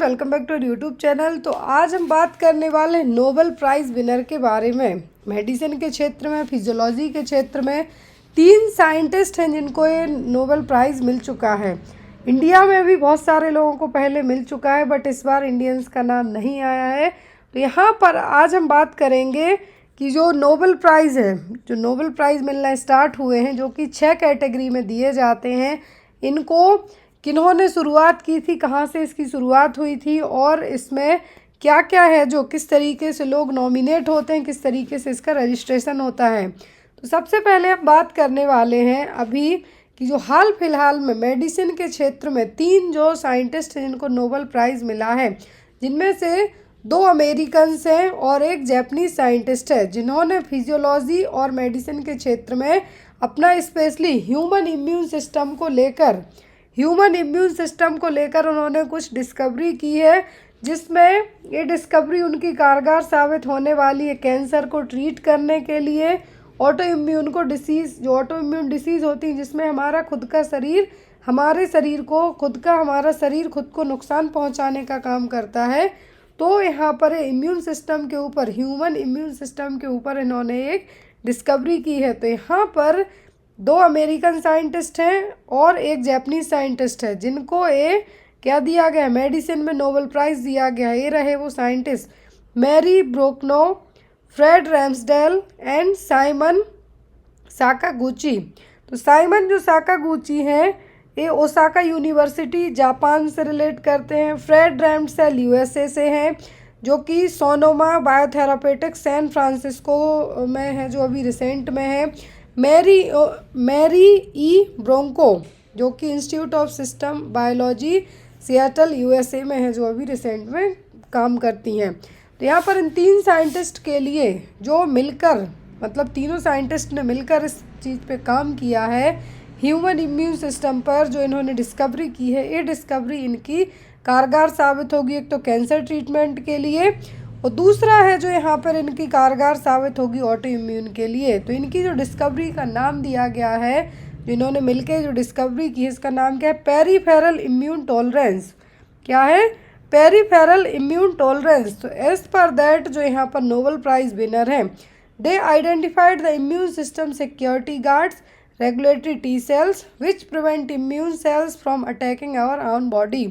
Welcome back to YouTube channel. तो आज हम बात करने वाले हैं नोबेल प्राइज़ विनर के बारे में। मेडिसिन के क्षेत्र में, फिजियोलॉजी के क्षेत्र में 3 साइंटिस्ट हैं जिनको ये नोबेल प्राइज़ मिल चुका है। इंडिया में भी बहुत सारे लोगों को पहले मिल चुका है, बट इस बार इंडियंस का नाम नहीं आया है। तो यहाँ पर आज हम बात करेंगे कि जो नोबेल प्राइज़ है, जो नोबेल प्राइज़ मिलना स्टार्ट हुए हैं, जो कि 6 कैटेगरी में दिए जाते हैं, इनको किन्होंने शुरुआत की थी, कहाँ से इसकी शुरुआत हुई थी और इसमें क्या क्या है, जो किस तरीके से लोग नॉमिनेट होते हैं, किस तरीके से इसका रजिस्ट्रेशन होता है। तो सबसे पहले हम बात करने वाले हैं अभी कि जो हाल फिलहाल में मेडिसिन के क्षेत्र में 3 जो साइंटिस्ट हैं जिनको नोबेल प्राइज़ मिला है, जिनमें से 2 अमेरिकन्स हैं और एक जैपनीज साइंटिस्ट है, जिन्होंने फिजियोलॉजी और मेडिसिन के क्षेत्र में अपना स्पेशली ह्यूमन इम्यून सिस्टम को लेकर उन्होंने कुछ डिस्कवरी की है, जिसमें ये डिस्कवरी उनकी कारगर साबित होने वाली है कैंसर को ट्रीट करने के लिए। ऑटो इम्यून डिसीज़ होती है जिसमें हमारा खुद का शरीर हमारे शरीर को हमारा शरीर खुद को नुकसान पहुंचाने का काम करता है। तो यहाँ पर इम्यून सिस्टम के ऊपर, ह्यूमन इम्यून सिस्टम के ऊपर इन्होंने एक डिस्कवरी की है। तो यहाँ पर 2 अमेरिकन साइंटिस्ट हैं और एक जैपनीज साइंटिस्ट है, जिनको ये क्या दिया गया है, मेडिसिन में नोबेल प्राइज़ दिया गया है। ये रहे वो scientist, Mary Brunkow, Fred Ramsdell and Simon Sakaguchi. तो साइमन जो साकागुची हैं, ये ओसाका यूनिवर्सिटी जापान से रिलेट करते हैं। फ्रेड रैम्सडेल यूएसए से हैं, जो कि सोनोमा बायोथेरापेटिक्स सैन फ्रांसिस्को में है, जो अभी रिसेंट में है। मैरी ई ब्रोंको, जो कि institute of system biology Seattle USA में है, जो अभी रिसेंट में काम करती हैं। तो यहाँ पर इन 3 साइंटिस्ट के लिए जो मिलकर, मतलब तीनों साइंटिस्ट ने मिलकर इस चीज़ पे काम किया है, ह्यूमन इम्यून सिस्टम पर जो इन्होंने डिस्कवरी की है, ये डिस्कवरी इनकी कारगर साबित होगी, एक तो कैंसर ट्रीटमेंट के लिए, और दूसरा है जो यहाँ पर इनकी कारगर साबित होगी ऑटो इम्यून के लिए। तो इनकी जो डिस्कवरी का नाम दिया गया है, जिन्होंने मिलकर जो डिस्कवरी की है, इसका नाम क्या है, पेरीफेरल इम्यून टॉलरेंस। क्या है? Peripheral immune tolerance. तो एज पर दैट जो यहाँ पर नोबेल प्राइज़ विनर हैं, they identified the immune system security guards regulatory T cells which prevent immune cells from attacking our own body.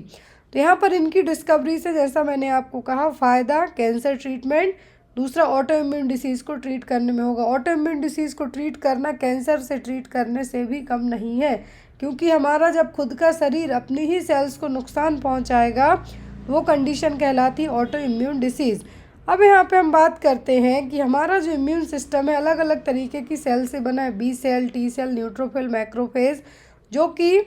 तो यहाँ पर इनकी डिस्कवरी से, जैसा मैंने आपको कहा, फ़ायदा कैंसर ट्रीटमेंट, दूसरा ऑटो इम्यून डिसीज़ को ट्रीट करने में होगा। ऑटो इम्यून डिसीज़ को ट्रीट करना कैंसर से ट्रीट करने से भी कम नहीं है, क्योंकि हमारा जब खुद का शरीर अपनी ही सेल्स को नुकसान पहुँचाएगा, वो कंडीशन कहलाती है ऑटो इम्यून डिसीज़। अब यहाँ पे हम बात करते हैं कि हमारा जो इम्यून सिस्टम है अलग अलग तरीके की सेल से बना है, B cell, T cell, neutrophil, macrophage, जो कि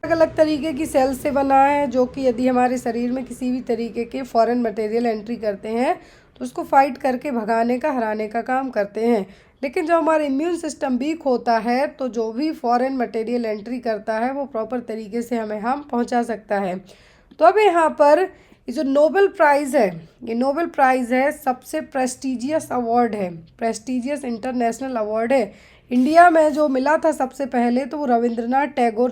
अलग अलग तरीके की सेल से बना है, जो कि यदि हमारे शरीर में किसी भी तरीके के फॉरेन मटेरियल एंट्री करते हैं तो उसको फाइट करके भगाने का, हराने का काम करते हैं। लेकिन जब हमारा इम्यून सिस्टम वीक होता है, तो जो भी फॉरेन मटेरियल एंट्री करता है वो प्रॉपर तरीके से हमें हार्म पहुंचा सकता है। तो अब यहाँ पर ये जो नोबेल प्राइज़ है, ये नोबेल प्राइज़ है, सबसे प्रेस्टीजियस अवार्ड है, प्रेस्टीजियस इंटरनेशनल अवार्ड है। इंडिया में जो मिला था सबसे पहले, तो वो रविंद्रनाथ टैगोर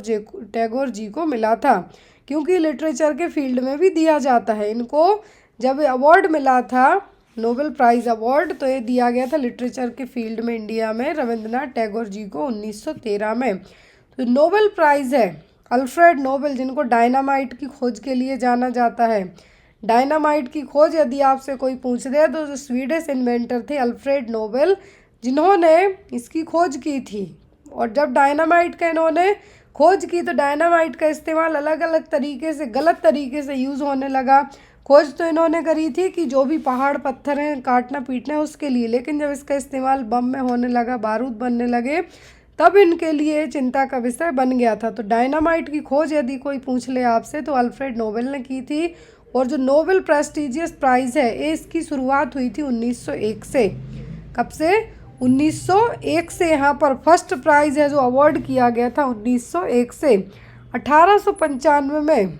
जी को मिला था, क्योंकि लिटरेचर के फील्ड में भी दिया जाता है इनको। जब अवार्ड मिला था, नोबेल प्राइज़ अवार्ड, तो ये दिया गया था लिटरेचर के फील्ड में इंडिया में रविंद्रनाथ टैगोर जी को 1913 में। तो नोबेल प्राइज़ है अल्फ्रेड नोबेल, जिनको डायनामाइट की खोज के लिए जाना जाता है। डायनामाइट की खोज यदि आपसे कोई पूछ दे, तो जो स्वीडिश इन्वेंटर थे अल्फ्रेड नोबेल, जिन्होंने इसकी खोज की थी। और जब डायनामाइट का इन्होंने खोज की, तो डायनामाइट का इस्तेमाल अलग अलग तरीके से, गलत तरीके से यूज़ होने लगा। खोज तो इन्होंने करी थी कि जो भी पहाड़ पत्थर हैं काटना पीटना उसके लिए, लेकिन जब इसका इस्तेमाल बम में होने लगा, बारूद बनने लगे, तब इनके लिए चिंता का विषय बन गया था। तो डायनामाइट की खोज यदि कोई पूछ ले आपसे, तो अल्फ्रेड नोबेल ने की थी। और जो नोबेल प्रेस्टीजियस प्राइज़ है, ये इसकी शुरुआत हुई थी 1901 से। कब से? 1901 से। यहाँ पर फर्स्ट प्राइज़ है जो अवार्ड किया गया था 1901 से। 1895 में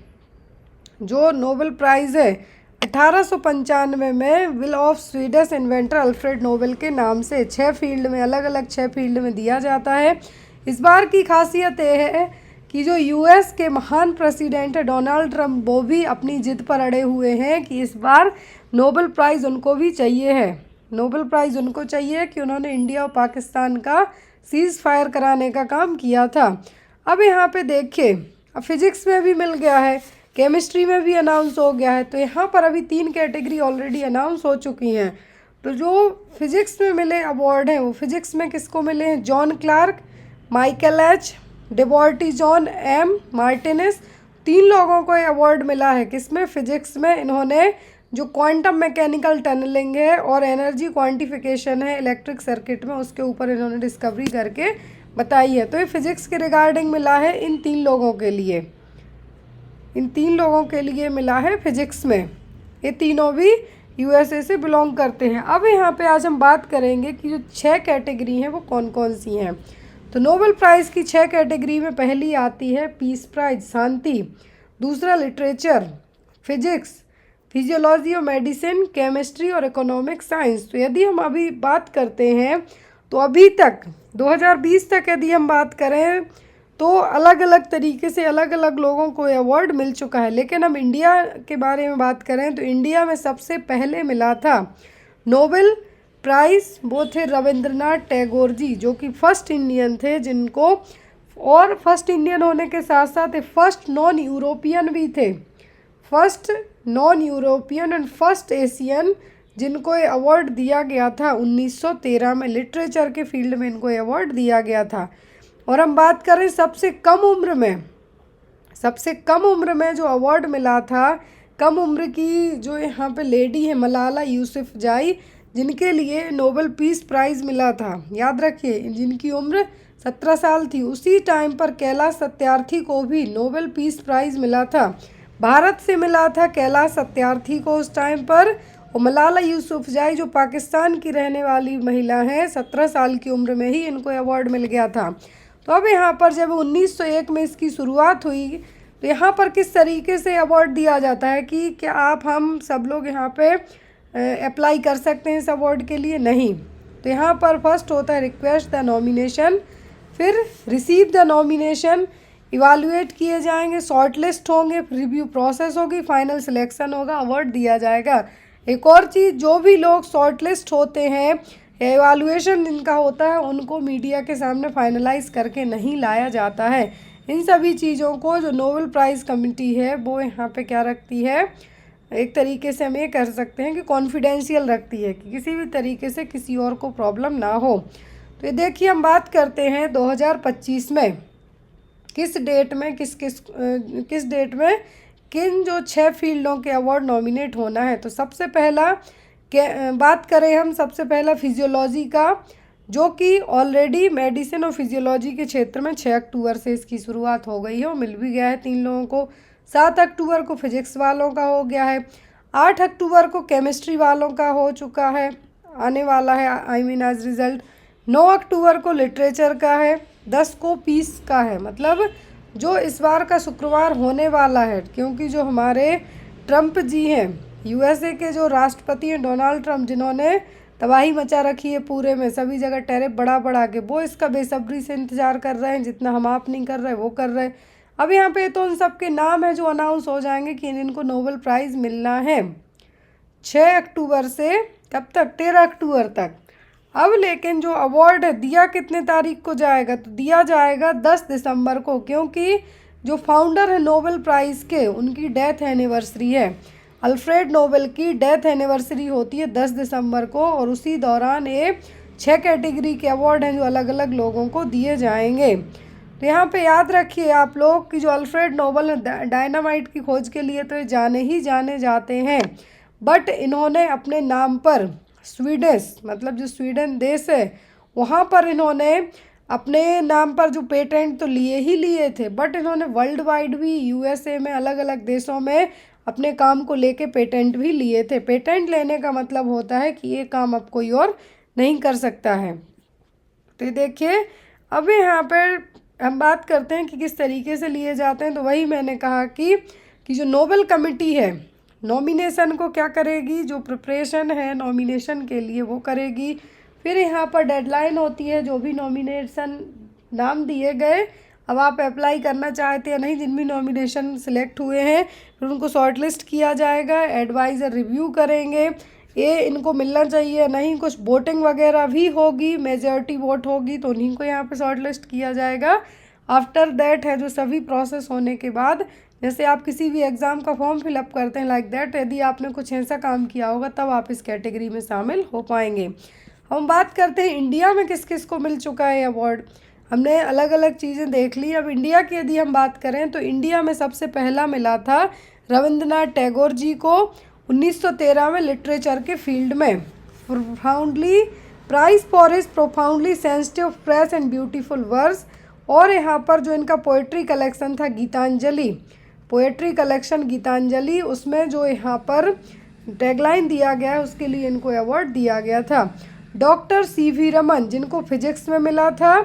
जो नोबेल प्राइज़ है, 1895 में will of Swedish inventor Alfred Nobel के नाम से 6 फील्ड में, अलग अलग 6 फील्ड में दिया जाता है। इस बार की खासियत ये है कि जो यूएस के महान प्रेसिडेंट है डोनाल्ड ट्रंप, वो भी अपनी जिद पर अड़े हुए हैं कि इस बार नोबेल प्राइज़ उनको भी चाहिए है। नोबेल प्राइज़ उनको चाहिए कि उन्होंने इंडिया और पाकिस्तान का सीज़ फायर कराने का काम किया था। अब यहाँ पे देखिए, अब फिजिक्स में भी मिल गया है, केमिस्ट्री में भी अनाउंस हो गया है, तो यहाँ पर अभी 3 कैटेगरी ऑलरेडी अनाउंस हो चुकी हैं। तो जो फिजिक्स में मिले अवार्ड हैं वो फिजिक्स में किसको मिले हैं? John Clarke, Michael H, Devoret John M Martinis, 3 लोगों को ये अवार्ड मिला है। किसमें? फिजिक्स में। इन्होंने जो क्वांटम मैकेनिकल टनलिंग है और एनर्जी क्वांटिफिकेशन है इलेक्ट्रिक सर्किट में, उसके ऊपर इन्होंने डिस्कवरी करके बताई है। तो ये फिजिक्स के रिगार्डिंग मिला है इन 3 लोगों के लिए, इन 3 लोगों के लिए मिला है फिजिक्स में। ये तीनों भी यूएसए से बिलोंग करते हैं। अब यहाँ पे आज हम बात करेंगे कि जो 6 कैटेगरी हैं वो कौन कौन सी हैं। तो नोबेल प्राइज़ की 6 कैटेगरी में पहली आती है पीस प्राइज, शांति। दूसरा लिटरेचर, फिजिक्स, फिजियोलॉजी और मेडिसिन, केमिस्ट्री और इकोनॉमिक साइंस। तो यदि हम अभी बात करते हैं तो अभी तक 2020 तक यदि हम बात करें तो अलग अलग तरीके से अलग अलग लोगों को ये अवार्ड मिल चुका है। लेकिन हम इंडिया के बारे में बात करें तो इंडिया में सबसे पहले मिला था नोबेल प्राइज़, वो थे रविंद्रनाथ टैगोर जी, जो कि फर्स्ट इंडियन थे जिनको, और फर्स्ट इंडियन होने के साथ साथ फर्स्ट नॉन यूरोपियन भी थे, first non European and first Asian जिनको ये अवार्ड दिया गया था 1913 में। लिटरेचर के फील्ड में इनको ये अवार्ड दिया गया था। और हम बात करें सबसे कम उम्र में, सबसे कम उम्र में जो अवार्ड मिला था, कम उम्र की जो यहाँ पे लेडी है मलाला यूसुफजाई, जिनके लिए नोबेल पीस प्राइज़ मिला था। याद रखिए, जिनकी उम्र 17 साल थी। उसी टाइम पर कैलाश सत्यार्थी को भी नोबेल पीस प्राइज़ मिला था, भारत से मिला था कैलाश सत्यार्थी को उस टाइम पर। और मलाला यूसुफजाई जो पाकिस्तान की रहने वाली महिला हैं, 17 साल की उम्र में ही इनको अवार्ड मिल गया था। तो अब यहाँ पर जब 1901 में इसकी शुरुआत हुई तो यहाँ पर किस तरीके से अवार्ड दिया जाता है कि क्या आप हम सब लोग यहाँ पे अप्लाई कर सकते हैं इस अवार्ड के लिए? नहीं। तो यहाँ पर फर्स्ट होता है रिक्वेस्ट द नॉमिनेशन, फिर रिसीव द नॉमिनेशन, इवालुएट किए जाएंगे, शॉर्ट लिस्ट होंगे, रिव्यू प्रोसेस होगी, फाइनल सिलेक्शन होगा, अवार्ड दिया जाएगा। एक और चीज़, जो भी लोग शॉर्ट लिस्ट होते हैं, एवालुएशन जिनका होता है, उनको मीडिया के सामने फाइनलाइज करके नहीं लाया जाता है। इन सभी चीज़ों को जो नोबेल प्राइज़ कमेटी है वो यहाँ पे क्या रखती है, एक तरीके से हम ये कर सकते हैं कि कॉन्फिडेंशियल रखती है, कि किसी भी तरीके से किसी और को प्रॉब्लम ना हो। तो ये देखिए, हम बात करते हैं 2025 में किस डेट में किस डेट में किन जो 6 फील्डों के अवार्ड नॉमिनेट होना है। तो सबसे पहला बात करें हम, सबसे पहला फिजियोलॉजी का, जो कि ऑलरेडी मेडिसिन और फिजियोलॉजी के क्षेत्र में 6 अक्टूबर से इसकी शुरुआत हो गई है और मिल भी गया है 3 लोगों को। 7 अक्टूबर को फिजिक्स वालों का हो गया है, 8 अक्टूबर को केमिस्ट्री वालों का हो चुका है, आने वाला है एज रिज़ल्ट। 9 अक्टूबर को लिटरेचर का है, 10 को पीस का है, मतलब जो इस बार का शुक्रवार होने वाला है। क्योंकि जो हमारे ट्रंप जी हैं, यूएसए के जो राष्ट्रपति हैं डोनाल्ड ट्रंप, जिन्होंने तबाही मचा रखी है पूरे में, सभी जगह टैरिफ बढ़ा के, वो इसका बेसब्री से इंतज़ार कर रहे हैं। जितना हम आप नहीं कर रहे वो कर रहे हैं। अब यहाँ पे तो उन सब के नाम है जो अनाउंस हो जाएंगे कि इनको नोबेल प्राइज़ मिलना है 6 अक्टूबर से कब तक, 13 अक्टूबर तक। अब लेकिन जो अवार्ड है दिया कितने तारीख को जाएगा, तो दिया जाएगा 10 दिसंबर को, क्योंकि जो फाउंडर है नोबेल प्राइज़ के, उनकी डेथ एनिवर्सरी है। अल्फ्रेड नोबेल की डेथ एनिवर्सरी होती है 10 दिसंबर को, और उसी दौरान ये 6 कैटेगरी के अवार्ड हैं जो अलग अलग लोगों को दिए जाएंगे। तो यहाँ पे याद रखिए आप लोग कि जो अल्फ्रेड नोबेल है डायनामाइट की खोज के लिए तो ये जाने जाते हैं, बट इन्होंने अपने नाम पर स्वीडिश, मतलब जो स्वीडन देश है, वहाँ पर इन्होंने अपने नाम पर जो पेटेंट तो लिए ही लिए थे, बट इन्होंने वर्ल्ड वाइड भी यूएसए में अलग अलग देशों में अपने काम को लेके पेटेंट भी लिए थे। पेटेंट लेने का मतलब होता है कि ये काम अब कोई और नहीं कर सकता है। तो देखिए, अब यहाँ पर हम बात करते हैं कि किस तरीके से लिए जाते हैं। तो वही मैंने कहा कि जो नोबेल कमेटी है नॉमिनेशन को क्या करेगी, जो प्रिपरेशन है नॉमिनेशन के लिए वो करेगी। फिर यहाँ पर डेडलाइन होती है, जो भी नॉमिनेशन नाम दिए गए अब आप अप्लाई करना चाहते हैं नहीं, जिन भी नॉमिनेशन सिलेक्ट हुए हैं फिर उनको शॉर्ट लिस्ट किया जाएगा, एडवाइज़र रिव्यू करेंगे ये इनको मिलना चाहिए नहीं, कुछ वोटिंग वगैरह भी होगी, मेजॉरिटी वोट होगी तो उन्हीं को यहाँ पे शॉर्ट लिस्ट किया जाएगा। आफ्टर दैट है जो सभी प्रोसेस होने के बाद, जैसे आप किसी भी एग्ज़ाम का फॉर्म फिलअप करते हैं लाइक दैट, यदि आपने कुछ ऐसा काम किया होगा तब आप इस कैटेगरी में शामिल हो पाएंगे। हम बात करते हैं इंडिया में किस किस को मिल चुका है अवार्ड। हमने अलग अलग चीज़ें देख ली, अब इंडिया की यदि हम बात करें तो इंडिया में सबसे पहला मिला था रविंद्रनाथ टैगोर जी को 1913 में लिटरेचर के फील्ड में, profoundly prize for his profoundly sensitive press and beautiful verse. और यहाँ पर जो इनका पोएट्री कलेक्शन था गीतांजलि, पोएट्री कलेक्शन गीतांजलि, उसमें जो यहाँ पर टैगलाइन दिया गया है उसके लिए इनको अवार्ड दिया गया था। डॉक्टर CV रमन जिनको फिजिक्स में मिला था,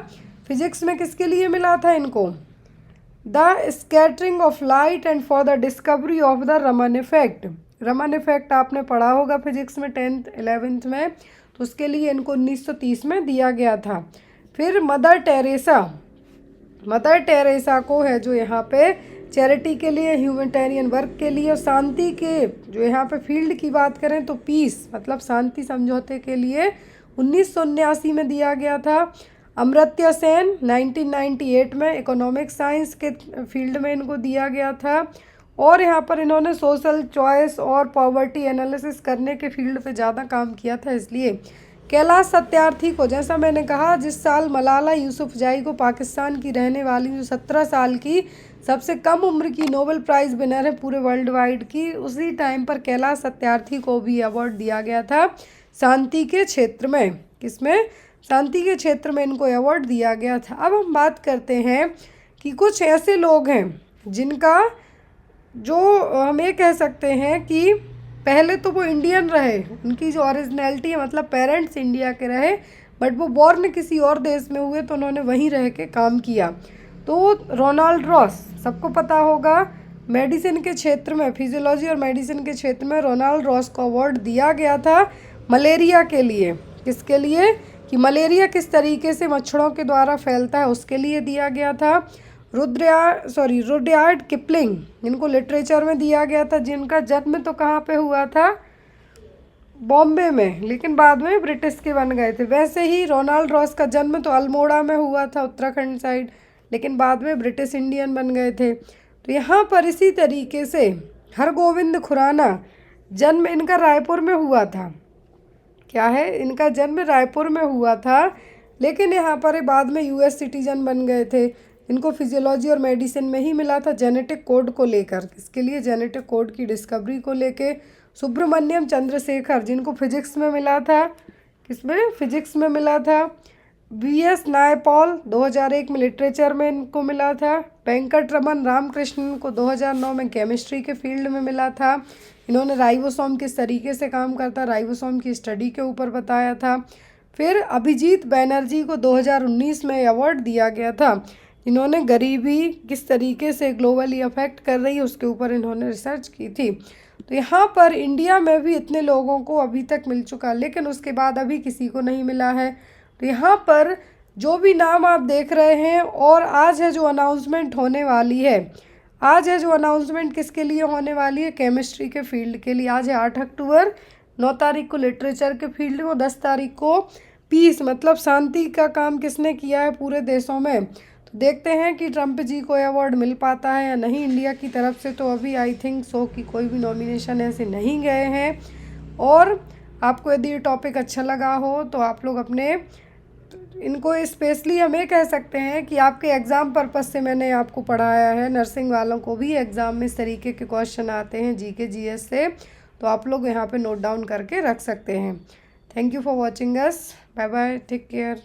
फिजिक्स में किसके लिए मिला था इनको, the scattering of light and for the discovery of the Raman effect. Raman effect आपने पढ़ा होगा फिजिक्स में 10th 11th में, तो उसके लिए इनको 1930 में दिया गया था। फिर मदर टेरेसा को है जो यहाँ पे चैरिटी के लिए, ह्यूमैनिटेरियन वर्क के लिए और शांति के जो यहाँ पे फील्ड की बात करें तो पीस मतलब शांति समझौते के लिए 1979 में दिया गया था। अमर्त्य सेन 1998 में इकोनॉमिक साइंस के फील्ड में इनको दिया गया था। और यहाँ पर इन्होंने सोशल चॉइस और पॉवर्टी एनालिसिस करने के फील्ड पे ज़्यादा काम किया था, इसलिए। कैलाश सत्यार्थी को, जैसा मैंने कहा जिस साल मलाला यूसुफजई को, पाकिस्तान की रहने वाली जो 17 साल की सबसे कम उम्र की नोबेल प्राइज़ विनर है पूरे वर्ल्ड वाइड की, उसी टाइम पर कैलाश सत्यार्थी को भी अवार्ड दिया गया था शांति के क्षेत्र में। किसमें? शांति के क्षेत्र में इनको अवार्ड दिया गया था। अब हम बात करते हैं कि कुछ ऐसे लोग हैं जिनका जो हम ये कह सकते हैं कि पहले तो वो इंडियन रहे, उनकी जो ओरिजिनलिटी है मतलब पेरेंट्स इंडिया के रहे, बट वो बॉर्न किसी और देश में हुए तो उन्होंने वहीं रह के काम किया। तो रोनाल्ड रॉस सबको पता होगा, मेडिसिन के क्षेत्र में, फिजियोलॉजी और मेडिसिन के क्षेत्र में रोनाल्ड रॉस को अवार्ड दिया गया था मलेरिया के लिए। किसके लिए? कि मलेरिया किस तरीके से मच्छरों के द्वारा फैलता है उसके लिए दिया गया था। रुडयार्ड किपलिंग जिनको लिटरेचर में दिया गया था, जिनका जन्म तो कहाँ पे हुआ था? बॉम्बे में, लेकिन बाद में ब्रिटिश के बन गए थे। वैसे ही रोनाल्ड रॉस का जन्म तो अल्मोड़ा में हुआ था उत्तराखंड साइड, लेकिन बाद में ब्रिटिश इंडियन बन गए थे। तो यहाँ पर इसी तरीके से हरगोविंद खुराना, जन्म इनका रायपुर में हुआ था। क्या है? इनका जन्म रायपुर में हुआ था, लेकिन यहाँ पर बाद में US सिटीजन बन गए थे। इनको फिजियोलॉजी और मेडिसिन में ही मिला था जेनेटिक कोड को लेकर। किसके लिए? जेनेटिक कोड की डिस्कवरी को लेके। सुब्रमण्यम चंद्रशेखर जिनको फिजिक्स में मिला था, किसमें? फिजिक्स में मिला था। VS नायपॉल 2001 में लिटरेचर में इनको मिला था। वेंकटरमन रामकृष्णन को 2009 में केमिस्ट्री के फील्ड में मिला था। इन्होंने राइबोसोम किस तरीके से काम करता है, राइबोसोम की स्टडी के ऊपर बताया था। फिर अभिजीत बैनर्जी को 2019 में अवार्ड दिया गया था, इन्होंने गरीबी किस तरीके से ग्लोबली अफेक्ट कर रही है उसके ऊपर इन्होंने रिसर्च की थी। तो यहाँ पर इंडिया में भी इतने लोगों को अभी तक मिल चुका, लेकिन उसके बाद अभी किसी को नहीं मिला है। तो यहाँ पर जो भी नाम आप देख रहे हैं, और आज है जो अनाउंसमेंट होने वाली है, आज है जो अनाउंसमेंट किसके लिए होने वाली है? केमिस्ट्री के फील्ड के लिए। आज है 8 अक्टूबर, 9 तारीख को लिटरेचर के फील्ड में, 10 तारीख को पीस मतलब शांति का काम किसने किया है पूरे देशों में। तो देखते हैं कि ट्रम्प जी को अवार्ड मिल पाता है या नहीं। इंडिया की तरफ से तो अभी आई थिंक सो कि कोई भी नॉमिनेशन ऐसे नहीं गए हैं। और आपको यदि ये टॉपिक अच्छा लगा हो तो आप लोग अपने इनको स्पेशली हम ये कह सकते हैं कि आपके एग्ज़ाम पर्पस से मैंने आपको पढ़ाया है। नर्सिंग वालों को भी एग्ज़ाम में इस तरीके के क्वेश्चन आते हैं GK GS से, तो आप लोग यहाँ पे नोट डाउन करके रख सकते हैं। Thank you for watching us, bye bye, take care.